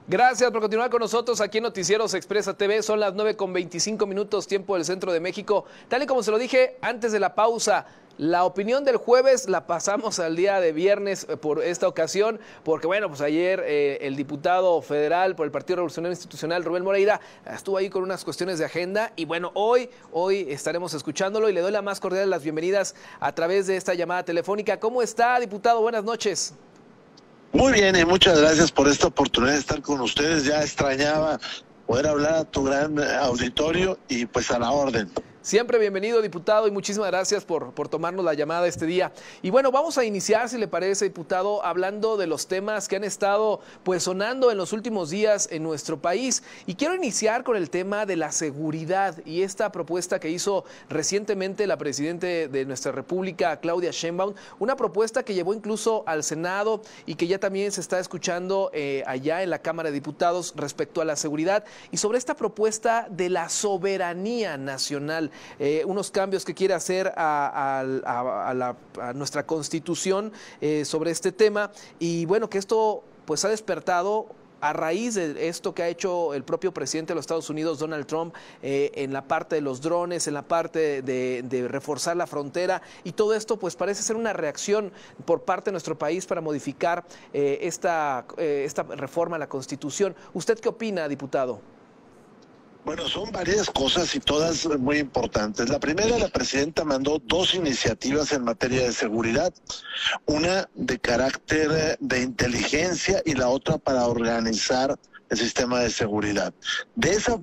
Gracias por continuar con nosotros aquí en Noticieros Expresa TV. Son las 9:25 tiempo del centro de México. Tal y como se lo dije antes de la pausa, la opinión del jueves la pasamos al día de viernes por esta ocasión, porque bueno, pues ayer el diputado federal por el Partido Revolucionario Institucional, Rubén Moreira, estuvo ahí con unas cuestiones de agenda y bueno, hoy estaremos escuchándolo y le doy la más cordial de las bienvenidas a través de esta llamada telefónica. ¿Cómo está, diputado? Buenas noches. Muy bien, y muchas gracias por esta oportunidad de estar con ustedes. Ya extrañaba poder hablar a tu gran auditorio y pues a la orden. Siempre bienvenido, diputado, y muchísimas gracias por tomarnos la llamada este día. Y bueno, vamos a iniciar, si le parece, diputado, hablando de los temas que han estado pues sonando en los últimos días en nuestro país. Y quiero iniciar con el tema de la seguridad y esta propuesta que hizo recientemente la presidenta de nuestra República, Claudia Sheinbaum, una propuesta que llevó incluso al Senado y que ya también se está escuchando allá en la Cámara de Diputados respecto a la seguridad y sobre esta propuesta de la soberanía nacional. Unos cambios que quiere hacer a nuestra Constitución sobre este tema y bueno, que esto pues ha despertado a raíz de esto que ha hecho el propio presidente de los Estados Unidos, Donald Trump, en la parte de los drones, en la parte de reforzar la frontera y todo esto pues parece ser una reacción por parte de nuestro país para modificar esta reforma a la Constitución. ¿Usted qué opina, diputado? Bueno, son varias cosas y todas muy importantes. La primera, la presidenta mandó dos iniciativas en materia de seguridad, una de carácter de inteligencia y la otra para organizar el sistema de seguridad. De esa,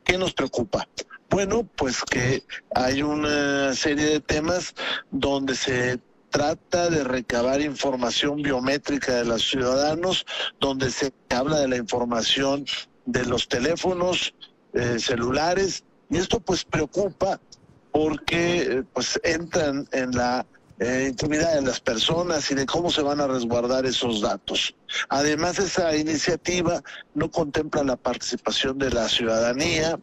¿qué nos preocupa? Bueno, pues que hay una serie de temas donde se trata de recabar información biométrica de los ciudadanos, donde se habla de la información de los teléfonos celulares, y esto pues preocupa porque pues entran en la intimidad de las personas y de cómo se van a resguardar esos datos. Además, esa iniciativa no contempla la participación de la ciudadanía,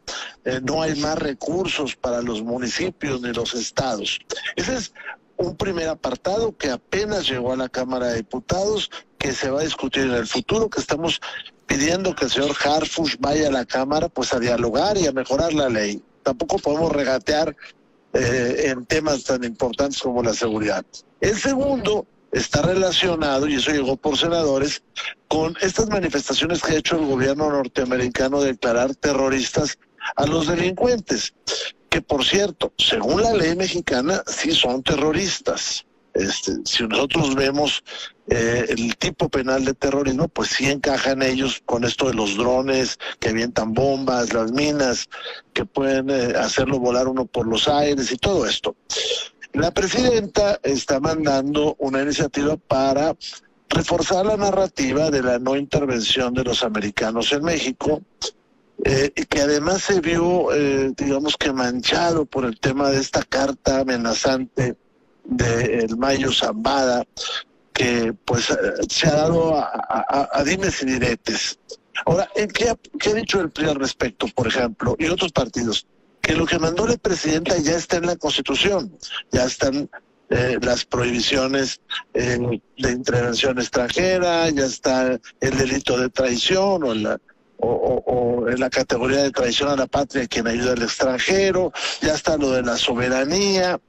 no hay más recursos para los municipios ni los estados. Ese es un primer apartado que apenas llegó a la Cámara de Diputados, que se va a discutir en el futuro, que estamos pidiendo que el señor Harfuch vaya a la Cámara pues a dialogar y a mejorar la ley. Tampoco podemos regatear en temas tan importantes como la seguridad. El segundo está relacionado, y eso llegó por senadores, con estas manifestaciones que ha hecho el gobierno norteamericano de declarar terroristas a los delincuentes, que por cierto, según la ley mexicana, sí son terroristas. Si nosotros vemos el tipo penal de terrorismo, pues sí encajan ellos con esto de los drones que avientan bombas, las minas, que pueden hacerlo volar uno por los aires y todo esto. La presidenta está mandando una iniciativa para reforzar la narrativa de la no intervención de los americanos en México, que además se vio, digamos que manchado por el tema de esta carta amenazante del Mayo Zambada, que pues se ha dado a dimes y diretes. Ahora, ¿qué ha dicho el PRI al respecto, por ejemplo, y otros partidos? Que lo que mandó la presidenta ya está en la Constitución, ya están las prohibiciones de intervención extranjera, ya está el delito de traición o en la categoría de traición a la patria quien ayuda al extranjero, ya está lo de la soberanía.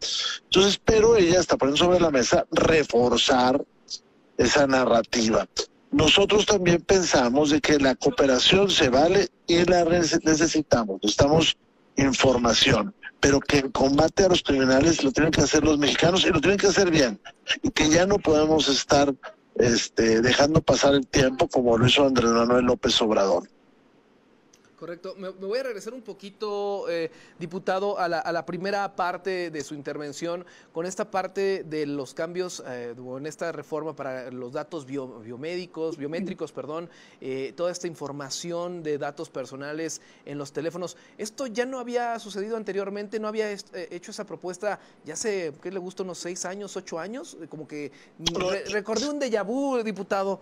Entonces, pero ella está poniendo sobre la mesa reforzar esa narrativa. Nosotros también pensamos de que la cooperación se vale y la necesitamos información, pero que el combate a los criminales lo tienen que hacer los mexicanos y lo tienen que hacer bien, y que ya no podemos estar dejando pasar el tiempo como lo hizo Andrés Manuel López Obrador. Correcto. Me voy a regresar un poquito, diputado, a la primera parte de su intervención, con esta parte de los cambios, en esta reforma para los datos biométricos, toda esta información de datos personales en los teléfonos. Esto ya no había sucedido anteriormente, no había hecho esa propuesta ya hace, ¿qué le gusta? Unos 6 años, 8 años, como que recordé un déjà vu, diputado.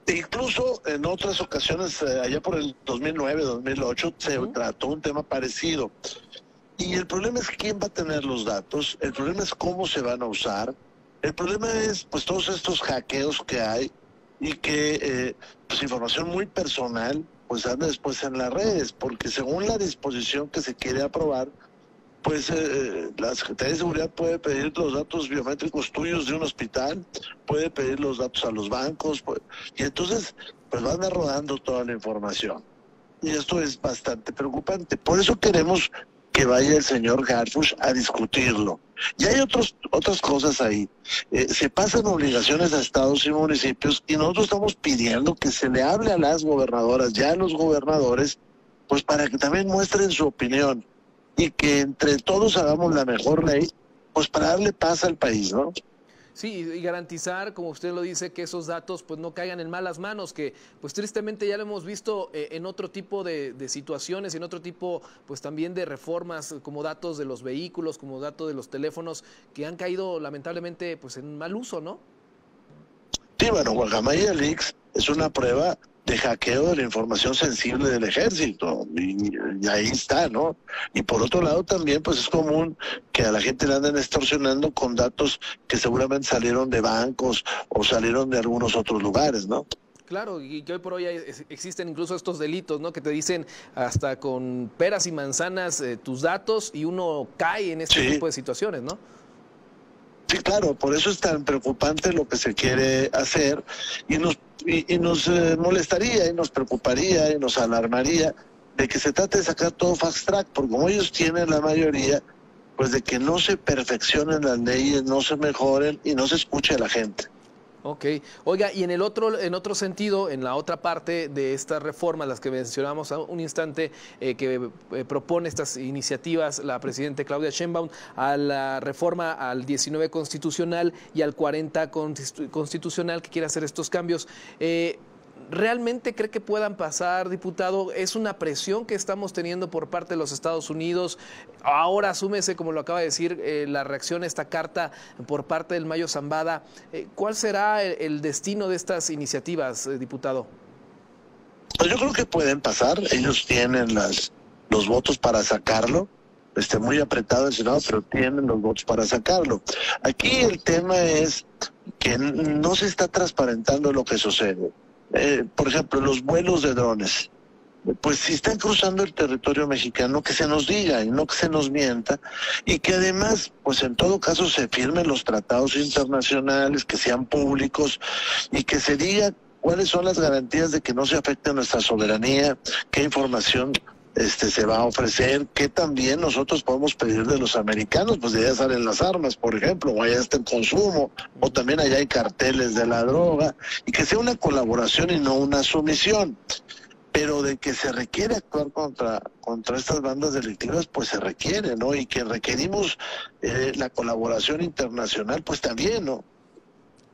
Incluso en otras ocasiones, allá por el 2009, 2008, se trató un tema parecido. Y el problema es quién va a tener los datos, el problema es cómo se van a usar, el problema es pues todos estos hackeos que hay, y que pues información muy personal pues anda después en las redes, porque según la disposición que se quiere aprobar, pues la Secretaría de Seguridad puede pedir los datos biométricos tuyos de un hospital, puede pedir los datos a los bancos, y entonces pues van a rodando toda la información. Y esto es bastante preocupante. Por eso queremos que vaya el señor Harfuch a discutirlo. Y hay otras cosas ahí. Se pasan obligaciones a estados y municipios y nosotros estamos pidiendo que se le hable a las gobernadoras, ya a los gobernadores, pues para que también muestren su opinión y que entre todos hagamos la mejor ley, pues para darle paz al país, ¿no? Sí, y garantizar, como usted lo dice, que esos datos pues no caigan en malas manos, que pues tristemente ya lo hemos visto en otro tipo de situaciones, en otro tipo pues también de reformas, como datos de los vehículos, como datos de los teléfonos, que han caído lamentablemente pues en mal uso, ¿no? Sí, bueno, Guacamaya Leaks es una prueba de hackeo de la información sensible del ejército, y ahí está, ¿no? Y por otro lado también, pues es común que a la gente le anden extorsionando con datos que seguramente salieron de bancos o salieron de algunos otros lugares, ¿no? Claro, y que hoy por hoy existen incluso estos delitos, ¿no? Que te dicen hasta con peras y manzanas tus datos y uno cae en este tipo de situaciones, ¿no? Sí, claro, por eso es tan preocupante lo que se quiere hacer y nos molestaría y nos preocuparía y nos alarmaría de que se trate de sacar todo fast track, porque como ellos tienen la mayoría, pues de que no se perfeccionen las leyes, no se mejoren y no se escuche a la gente. Ok. Oiga, y en otro sentido, en la otra parte de estas reformas, las que mencionamos a un instante, que propone estas iniciativas la presidenta Claudia Sheinbaum, a la reforma al 19 constitucional y al 40 constitucional, que quiere hacer estos cambios, ¿realmente cree que puedan pasar, diputado? ¿Es una presión que estamos teniendo por parte de los Estados Unidos? Ahora asúmese, como lo acaba de decir, la reacción a esta carta por parte del Mayo Zambada. ¿Cuál será el destino de estas iniciativas, diputado? Pues yo creo que pueden pasar. Ellos tienen los votos para sacarlo. Muy apretado el Senado, pero tienen los votos para sacarlo. Aquí el tema es que no se está transparentando lo que sucede. Por ejemplo, los vuelos de drones, pues si están cruzando el territorio mexicano, que se nos diga y no que se nos mienta, y que además, pues en todo caso se firmen los tratados internacionales, que sean públicos y que se diga cuáles son las garantías de que no se afecte nuestra soberanía, qué información se va a ofrecer, que también nosotros podemos pedir de los americanos, pues de allá salen las armas, por ejemplo, o allá está el consumo, o también allá hay carteles de la droga, y que sea una colaboración y no una sumisión. Pero de que se requiere actuar contra estas bandas delictivas, pues se requiere, ¿no? Y que requerimos la colaboración internacional, pues también, ¿no?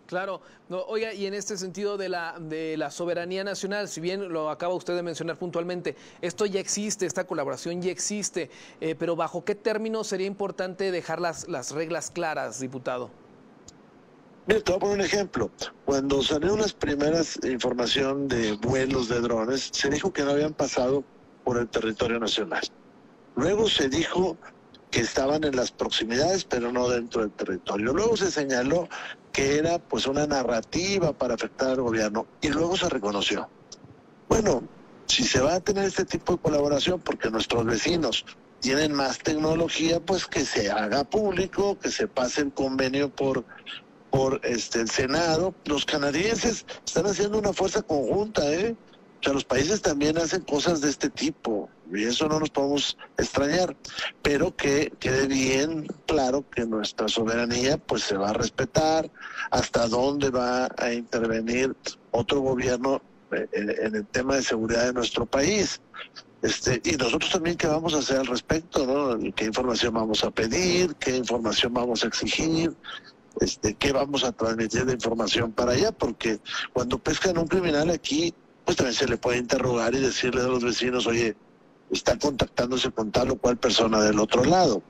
Claro, no, oiga, y en este sentido de la soberanía nacional, si bien lo acaba usted de mencionar puntualmente, esto ya existe, esta colaboración ya existe, pero ¿bajo qué términos sería importante dejar las reglas claras, diputado? Mira, te voy a poner un ejemplo. Cuando salieron las primeras información de vuelos de drones, se dijo que no habían pasado por el territorio nacional. Luego se dijo que estaban en las proximidades, pero no dentro del territorio. Luego se señaló que era pues una narrativa para afectar al gobierno y luego se reconoció. Bueno, si se va a tener este tipo de colaboración porque nuestros vecinos tienen más tecnología, pues que se haga público, que se pase el convenio por el Senado. Los canadienses están haciendo una fuerza conjunta, O sea, los países también hacen cosas de este tipo y eso no nos podemos extrañar, pero que quede bien claro que nuestra soberanía pues se va a respetar, hasta dónde va a intervenir otro gobierno en el tema de seguridad de nuestro país. Y nosotros también qué vamos a hacer al respecto, ¿no? ¿Qué información vamos a pedir? ¿Qué información vamos a exigir? ¿Qué vamos a transmitir de información para allá? Porque cuando pescan a un criminal aquí, pues también se le puede interrogar y decirle a los vecinos, oye, está contactándose con tal o cual persona del otro lado,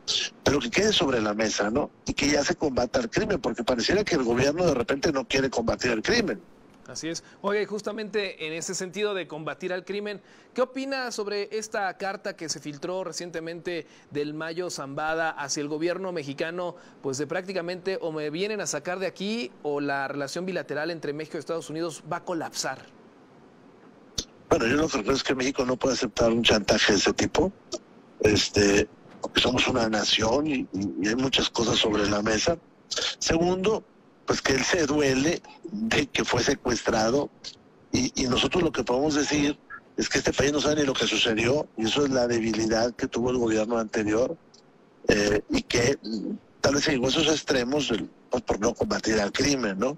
pero que quede sobre la mesa, ¿no? Y que ya se combata el crimen, porque pareciera que el gobierno de repente no quiere combatir el crimen. Así es. Oye, justamente en ese sentido de combatir al crimen, ¿qué opina sobre esta carta que se filtró recientemente del Mayo Zambada hacia el gobierno mexicano? Pues de prácticamente o me vienen a sacar de aquí o la relación bilateral entre México y Estados Unidos va a colapsar. Bueno, yo lo que creo es que México no puede aceptar un chantaje de ese tipo, porque somos una nación y hay muchas cosas sobre la mesa. Segundo, pues que él se duele de que fue secuestrado y nosotros lo que podemos decir es que este país no sabe ni lo que sucedió y eso es la debilidad que tuvo el gobierno anterior y que tal vez se llegó a esos extremos pues, por no combatir al crimen, ¿no?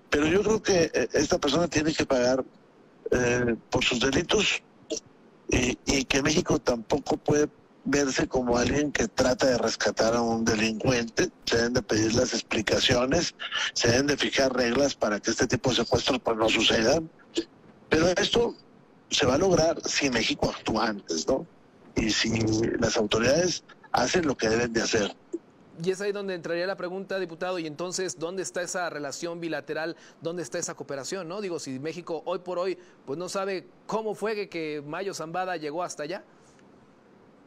Pero yo creo que esta persona tiene que pagar por sus delitos y que México tampoco puede verse como alguien que trata de rescatar a un delincuente. Se deben de pedir las explicaciones, se deben de fijar reglas para que este tipo de secuestros pues no sucedan. Pero esto se va a lograr si México actúa antes, ¿no? Y si las autoridades hacen lo que deben de hacer. Y es ahí donde entraría la pregunta, diputado, y entonces, ¿dónde está esa relación bilateral? ¿Dónde está esa cooperación? ¿No? Digo, si México hoy por hoy pues no sabe cómo fue que Mayo Zambada llegó hasta allá.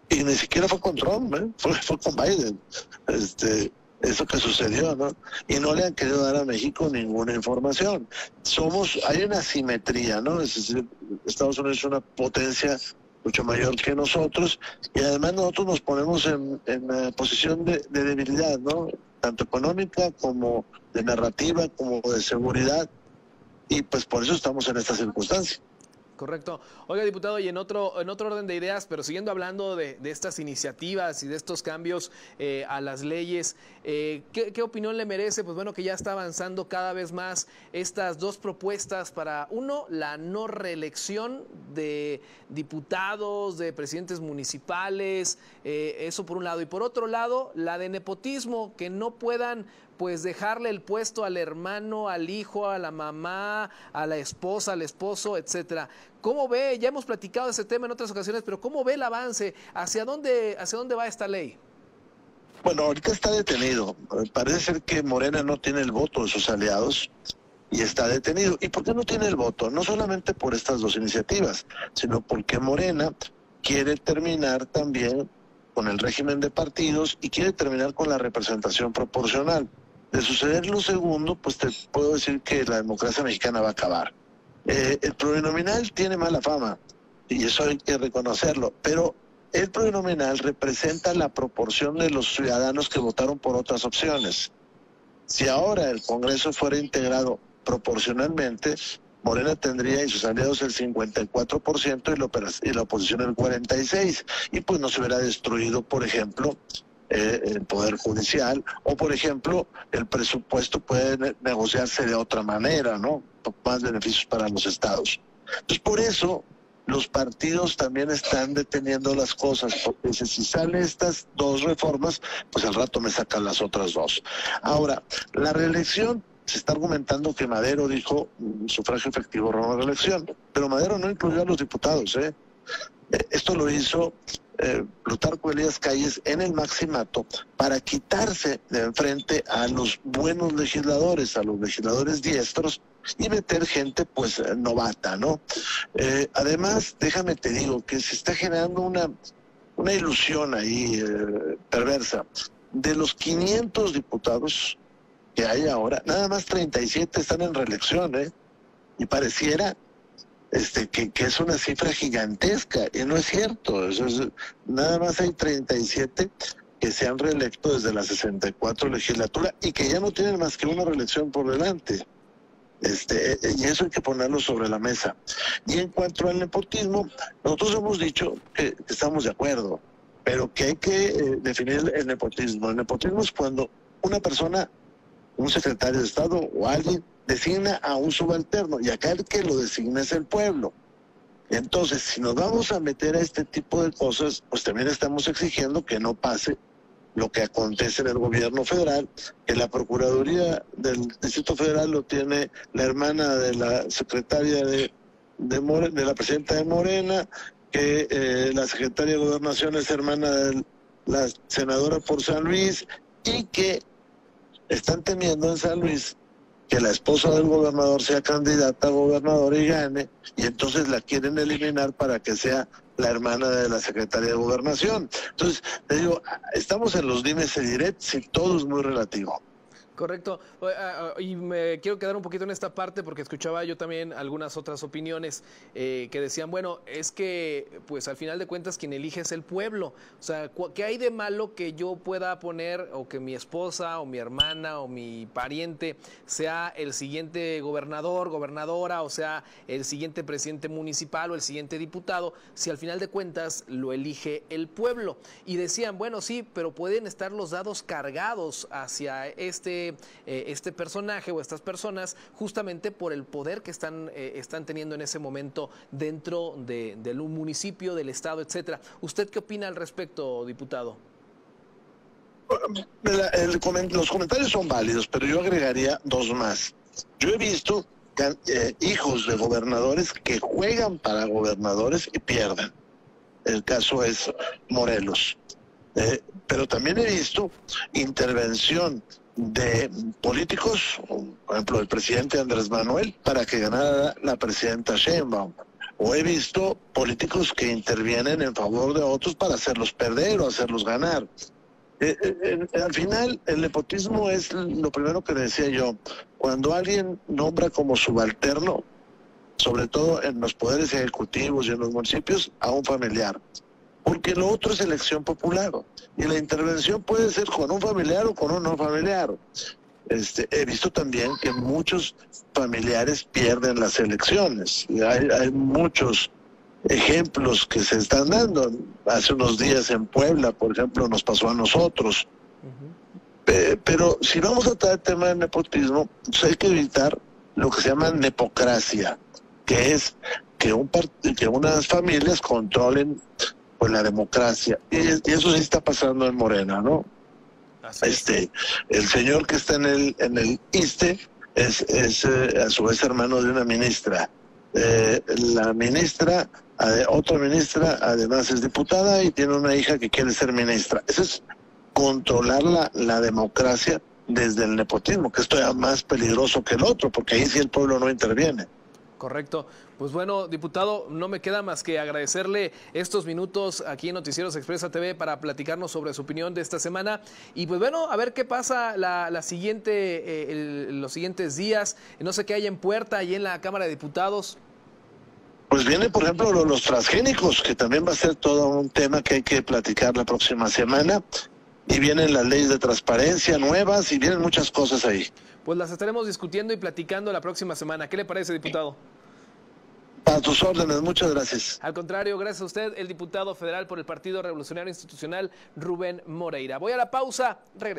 Y ni siquiera fue con Trump, fue con Biden, eso que sucedió, ¿no? Y no le han querido dar a México ninguna información. Hay una asimetría, ¿no? Es decir, Estados Unidos es una potencia mucho mayor que nosotros y además nosotros nos ponemos en posición de debilidad, ¿no? Tanto económica como de narrativa, como de seguridad y pues por eso estamos en esta circunstancia. Correcto. Oiga, diputado, y en otro orden de ideas, pero siguiendo hablando de estas iniciativas y de estos cambios a las leyes, ¿qué opinión le merece? Pues bueno, que ya está avanzando cada vez más estas dos propuestas para, uno, la no reelección de diputados, de presidentes municipales, eso por un lado, y por otro lado, la de nepotismo, que no puedan pues dejarle el puesto al hermano, al hijo, a la mamá, a la esposa, al esposo, etcétera. ¿Cómo ve? Ya hemos platicado de ese tema en otras ocasiones, pero ¿cómo ve el avance? ¿Hacia dónde va esta ley? Bueno, ahorita está detenido. Parece ser que Morena no tiene el voto de sus aliados y está detenido. ¿Y por qué no tiene el voto? No solamente por estas dos iniciativas, sino porque Morena quiere terminar también con el régimen de partidos y quiere terminar con la representación proporcional. De suceder lo segundo, pues te puedo decir que la democracia mexicana va a acabar. El plurinominal tiene mala fama, y eso hay que reconocerlo, pero el plurinominal representa la proporción de los ciudadanos que votaron por otras opciones. Si ahora el Congreso fuera integrado proporcionalmente, Morena tendría y sus aliados el 54% y la oposición el 46%, y pues no se hubiera destruido, por ejemplo, el Poder Judicial, o por ejemplo, el presupuesto puede negociarse de otra manera, ¿no? Más beneficios para los estados. Entonces, por eso, los partidos también están deteniendo las cosas, porque si salen estas dos reformas, pues al rato me sacan las otras dos. Ahora, la reelección, se está argumentando que Madero dijo sufragio efectivo, no reelección, pero Madero no incluyó a los diputados, Esto lo hizo Plutarco Elías Calles en el maximato para quitarse de enfrente a los buenos legisladores, a los legisladores diestros y meter gente pues novata, ¿no? Además, déjame te digo que se está generando una ilusión ahí perversa. De los 500 diputados que hay ahora, nada más 37 están en reelección, y pareciera que es una cifra gigantesca, y no es cierto. Nada más hay 37 que se han reelecto desde la 64 legislatura y que ya no tienen más que una reelección por delante. Y eso hay que ponerlo sobre la mesa. Y en cuanto al nepotismo, nosotros hemos dicho que estamos de acuerdo, pero que hay que definir el nepotismo. El nepotismo es cuando una persona, un secretario de Estado o alguien, designa a un subalterno, y acá el que lo designa es el pueblo. Entonces, si nos vamos a meter a este tipo de cosas, pues también estamos exigiendo que no pase lo que acontece en el gobierno federal, que la Procuraduría del Distrito Federal lo tiene la hermana de la secretaria de la presidenta de Morena, que la secretaria de Gobernación es hermana de la senadora por San Luis, y que están temiendo en San Luis que la esposa del gobernador sea candidata a gobernador y gane, y entonces la quieren eliminar para que sea la hermana de la secretaria de Gobernación. Entonces, te digo, estamos en los dimes y diretes y todo es muy relativo. Correcto. Y me quiero quedar un poquito en esta parte porque escuchaba yo también algunas otras opiniones que decían, bueno, es que pues al final de cuentas quien elige es el pueblo. O sea, ¿qué hay de malo que yo pueda poner o que mi esposa o mi hermana o mi pariente sea el siguiente gobernador, gobernadora, o sea, el siguiente presidente municipal o el siguiente diputado, si al final de cuentas lo elige el pueblo? Y decían, bueno, sí, pero pueden estar los dados cargados hacia este personaje o estas personas justamente por el poder que están teniendo en ese momento dentro del municipio, del estado, etcétera. ¿Usted qué opina al respecto, diputado? Los comentarios son válidos, pero yo agregaría dos más. Yo he visto hijos de gobernadores que juegan para gobernadores y pierden. El caso es Morelos. Pero también he visto intervención de políticos, por ejemplo, el presidente Andrés Manuel, para que ganara la presidenta Sheinbaum. O he visto políticos que intervienen en favor de otros para hacerlos perder o hacerlos ganar. Al final, el nepotismo es lo primero que decía yo. Cuando alguien nombra como subalterno, sobre todo en los poderes ejecutivos y en los municipios, a un familiar. Porque lo otro es elección popular. Y la intervención puede ser con un familiar o con un no familiar. He visto también que muchos familiares pierden las elecciones. Y hay muchos ejemplos que se están dando. Hace unos días en Puebla, por ejemplo, nos pasó a nosotros. Pero si vamos a tratar el tema del nepotismo, pues hay que evitar lo que se llama nepocracia, que es que unas familias controlen pues la democracia, y eso sí está pasando en Morena, ¿no? El señor que está en el ISSSTE es a su vez hermano de una ministra. La ministra, otra ministra, además es diputada y tiene una hija que quiere ser ministra. Eso es controlar la democracia desde el nepotismo, que esto es más peligroso que el otro, porque ahí sí el pueblo no interviene. Correcto. Pues bueno, diputado, no me queda más que agradecerle estos minutos aquí en Noticieros Expresa TV para platicarnos sobre su opinión de esta semana. Y pues bueno, a ver qué pasa los siguientes días. No sé qué hay en puerta allí en la Cámara de Diputados. Pues viene, por ejemplo, los transgénicos, que también va a ser todo un tema que hay que platicar la próxima semana. Y vienen las leyes de transparencia nuevas y vienen muchas cosas ahí. Pues las estaremos discutiendo y platicando la próxima semana. ¿Qué le parece, diputado? A tus órdenes, muchas gracias. Al contrario, gracias a usted, el diputado federal por el Partido Revolucionario Institucional, Rubén Moreira. Voy a la pausa, regreso.